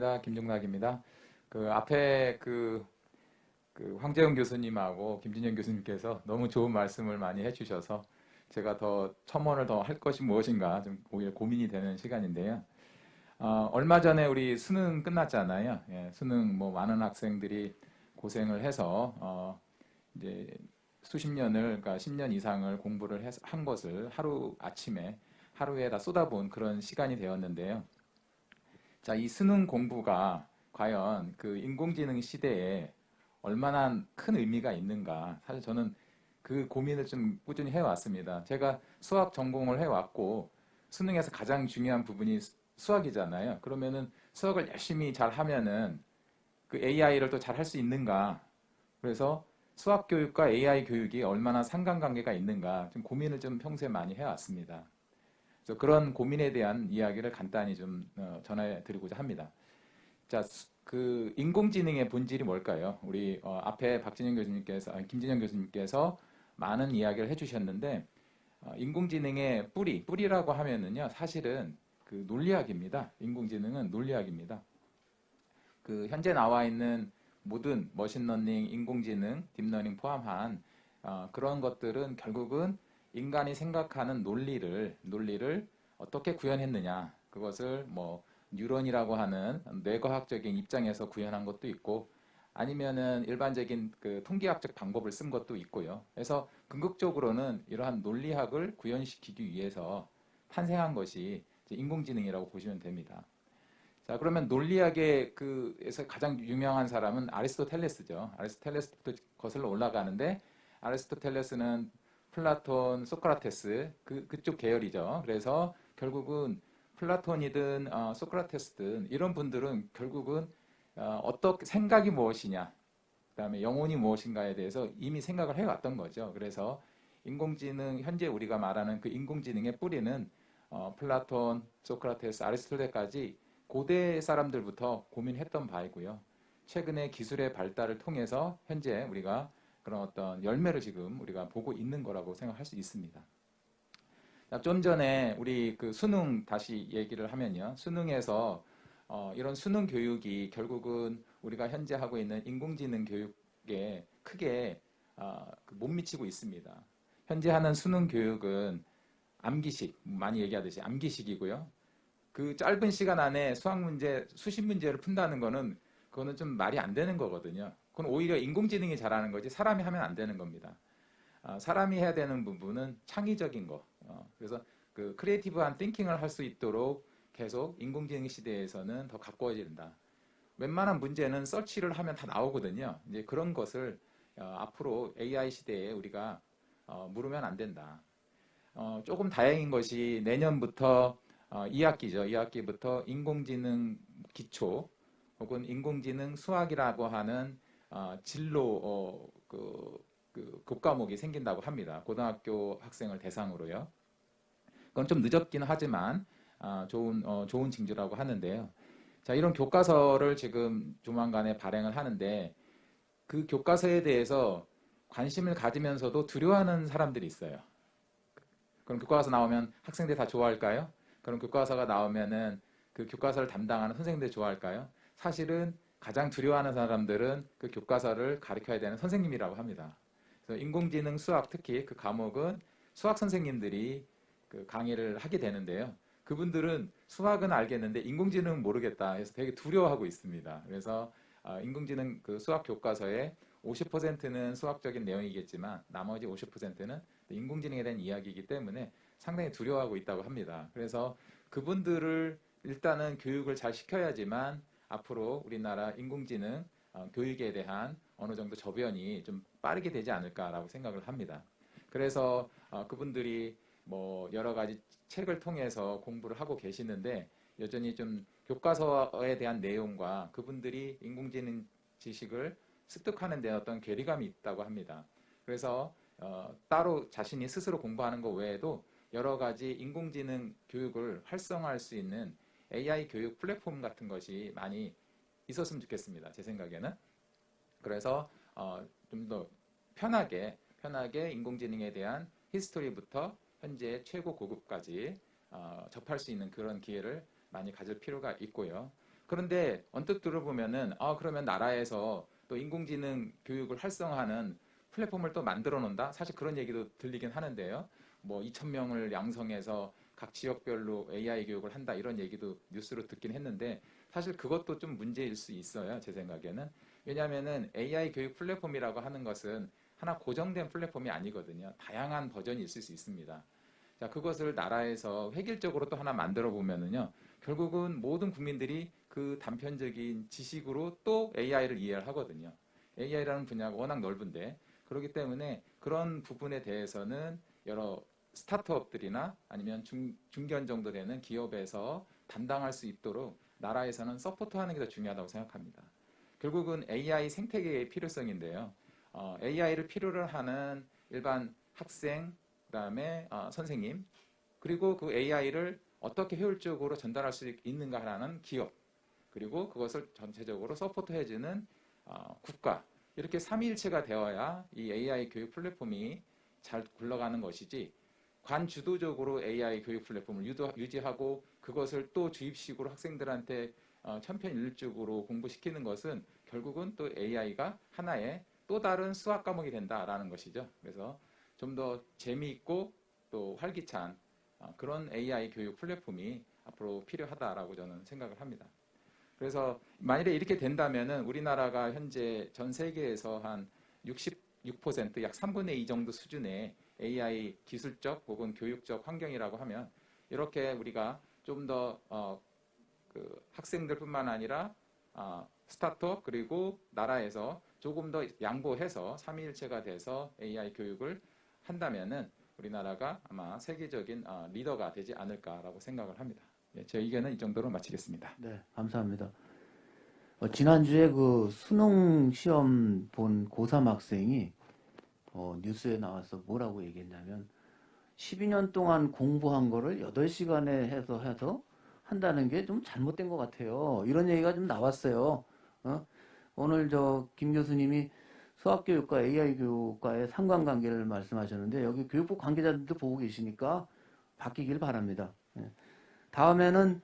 반갑습니다. 김종락입니다. 앞에 황재훈 교수님하고 김진영 교수님께서 너무 좋은 말씀을 많이 해주셔서 제가 더 첨언을 더 할 것이 무엇인가 좀 오히려 고민이 되는 시간인데요. 얼마 전에 우리 수능 끝났잖아요. 예, 수능 뭐 많은 학생들이 고생을 해서 이제 수십 년을 그러니까 10년 이상을 공부를 한 것을 하루 아침에 하루에 다 쏟아부은 그런 시간이 되었는데요. 자, 이 수능 공부가 과연 그 인공지능 시대에 얼마나 큰 의미가 있는가. 사실 저는 그 고민을 좀 꾸준히 해왔습니다. 제가 수학 전공을 해왔고, 수능에서 가장 중요한 부분이 수학이잖아요. 그러면은 수학을 열심히 잘 하면은 그 AI를 또 잘 할 수 있는가. 그래서 수학 교육과 AI 교육이 얼마나 상관관계가 있는가. 좀 고민을 좀 평소에 많이 해왔습니다. 그래서 그런 고민에 대한 이야기를 간단히 좀 전해 드리고자 합니다. 자, 그 인공지능의 본질이 뭘까요? 우리 앞에 김진영 교수님께서 많은 이야기를 해주셨는데 인공지능의 뿌리라고 하면은요, 사실은 그 논리학입니다. 인공지능은 논리학입니다. 그 현재 나와 있는 모든 머신러닝, 인공지능, 딥러닝 포함한 그런 것들은 결국은 인간이 생각하는 논리를 어떻게 구현했느냐. 그것을 뭐 뉴런이라고 하는 뇌과학적인 입장에서 구현한 것도 있고 아니면은 일반적인 그 통계학적 방법을 쓴 것도 있고요. 그래서 궁극적으로는 이러한 논리학을 구현시키기 위해서 탄생한 것이 이제 인공지능이라고 보시면 됩니다. 자, 그러면 논리학의 그에서 가장 유명한 사람은 아리스토텔레스죠. 아리스토텔레스부터 거슬러 올라가는데 아리스토텔레스는 플라톤, 소크라테스 그쪽 계열이죠. 그래서 결국은 플라톤이든 소크라테스든 이런 분들은 결국은 어떻게 생각이 무엇이냐, 그다음에 영혼이 무엇인가에 대해서 이미 생각을 해왔던 거죠. 그래서 인공지능 현재 우리가 말하는 그 인공지능의 뿌리는 플라톤, 소크라테스, 아리스토텔레스까지 고대 사람들부터 고민했던 바이고요. 최근에 기술의 발달을 통해서 현재 우리가 그런 어떤 열매를 지금 우리가 보고 있는 거라고 생각할 수 있습니다. 좀 전에 우리 그 수능 다시 얘기를 하면요. 수능에서 이런 수능 교육이 결국은 우리가 현재 하고 있는 인공지능 교육에 크게 못 미치고 있습니다. 현재 하는 수능 교육은 암기식, 많이 얘기하듯이 암기식이고요. 그 짧은 시간 안에 수학 문제, 수십 문제를 푼다는 거는 그거는 좀 말이 안 되는 거거든요. 그건 오히려 인공지능이 잘하는 거지 사람이 하면 안 되는 겁니다. 사람이 해야 되는 부분은 창의적인 거. 그래서 그 크리에이티브한 띵킹을 할 수 있도록 계속 인공지능 시대에서는 더 가까워진다. 웬만한 문제는 서치를 하면 다 나오거든요. 이제 그런 것을 앞으로 AI 시대에 우리가 물으면 안 된다. 조금 다행인 것이 내년부터 2학기죠. 2학기부터 인공지능 기초 혹은 인공지능 수학이라고 하는 진로 그 교과목이 생긴다고 합니다. 고등학교 학생을 대상으로요. 그건 좀 늦었긴 하지만 좋은 징조라고 하는데요. 자, 이런 교과서를 지금 조만간에 발행을 하는데 그 교과서에 대해서 관심을 가지면서도 두려워하는 사람들이 있어요. 그럼 교과서 나오면 학생들이 다 좋아할까요? 그럼 교과서가 나오면은 그 교과서를 담당하는 선생님들이 좋아할까요? 사실은 가장 두려워하는 사람들은 그 교과서를 가르쳐야 되는 선생님이라고 합니다. 그래서 인공지능 수학 특히 그 과목은 수학 선생님들이 그 강의를 하게 되는데요. 그분들은 수학은 알겠는데 인공지능은 모르겠다 해서 되게 두려워하고 있습니다. 그래서 인공지능 그 수학 교과서에 50%는 수학적인 내용이겠지만 나머지 50%는 인공지능에 대한 이야기이기 때문에 상당히 두려워하고 있다고 합니다. 그래서 그분들을 일단은 교육을 잘 시켜야지만 앞으로 우리나라 인공지능 교육에 대한 어느 정도 저변이 좀 빠르게 되지 않을까라고 생각을 합니다. 그래서 그분들이 뭐 여러 가지 책을 통해서 공부를 하고 계시는데 여전히 좀 교과서에 대한 내용과 그분들이 인공지능 지식을 습득하는 데 어떤 괴리감이 있다고 합니다. 그래서 따로 자신이 스스로 공부하는 것 외에도 여러 가지 인공지능 교육을 활성화할 수 있는 AI 교육 플랫폼 같은 것이 많이 있었으면 좋겠습니다. 제 생각에는. 그래서 좀 더 편하게 인공지능에 대한 히스토리부터 현재 최고 고급까지 접할 수 있는 그런 기회를 많이 가질 필요가 있고요. 그런데 언뜻 들어보면은 그러면 나라에서 또 인공지능 교육을 활성화하는 플랫폼을 또 만들어 놓는다. 사실 그런 얘기도 들리긴 하는데요. 뭐 2,000명을 양성해서 각 지역별로 AI 교육을 한다 이런 얘기도 뉴스로 듣긴 했는데 사실 그것도 좀 문제일 수 있어요. 제 생각에는. 왜냐하면은 AI 교육 플랫폼이라고 하는 것은 하나 고정된 플랫폼이 아니거든요. 다양한 버전이 있을 수 있습니다. 자, 그것을 나라에서 획일적으로 또 하나 만들어 보면은요. 결국은 모든 국민들이 그 단편적인 지식으로 또 AI를 이해를 하거든요. AI라는 분야가 워낙 넓은데 그렇기 때문에 그런 부분에 대해서는 여러 스타트업들이나 아니면 중견 정도 되는 기업에서 담당할 수 있도록 나라에서는 서포트하는 게 더 중요하다고 생각합니다. 결국은 AI 생태계의 필요성인데요. AI를 필요로 하는 일반 학생, 그다음에 선생님, 그리고 그 AI를 어떻게 효율적으로 전달할 수 있는가라는 기업, 그리고 그것을 전체적으로 서포트해주는 국가, 이렇게 삼위일체가 되어야 이 AI 교육 플랫폼이 잘 굴러가는 것이지 관주도적으로 AI 교육 플랫폼을 유지하고 그것을 또 주입식으로 학생들한테 천편일률적으로 공부시키는 것은 결국은 또 AI가 하나의 또 다른 수학 과목이 된다라는 것이죠. 그래서 좀 더 재미있고 또 활기찬 그런 AI 교육 플랫폼이 앞으로 필요하다라고 저는 생각을 합니다. 그래서 만일에 이렇게 된다면은 우리나라가 현재 전 세계에서 한 66%, 약 3분의 2 정도 수준의 AI 기술적 혹은 교육적 환경이라고 하면 이렇게 우리가 좀 더 학생들뿐만 아니라 스타트업 그리고 나라에서 조금 더 양보해서 삼위일체가 돼서 AI 교육을 한다면은 우리나라가 아마 세계적인 리더가 되지 않을까라고 생각을 합니다. 예, 제 의견은 이 정도로 마치겠습니다. 네, 감사합니다. 지난주에 그 수능 시험 본 고3 학생이 뉴스에 나와서 뭐라고 얘기했냐면 12년 동안 공부한 거를 8시간에 해서 한다는 게 좀 잘못된 것 같아요. 이런 얘기가 좀 나왔어요. 오늘 김 교수님이 수학교육과 AI 교육과의 상관관계를 말씀하셨는데 여기 교육부 관계자들도 보고 계시니까 바뀌길 바랍니다. 다음에는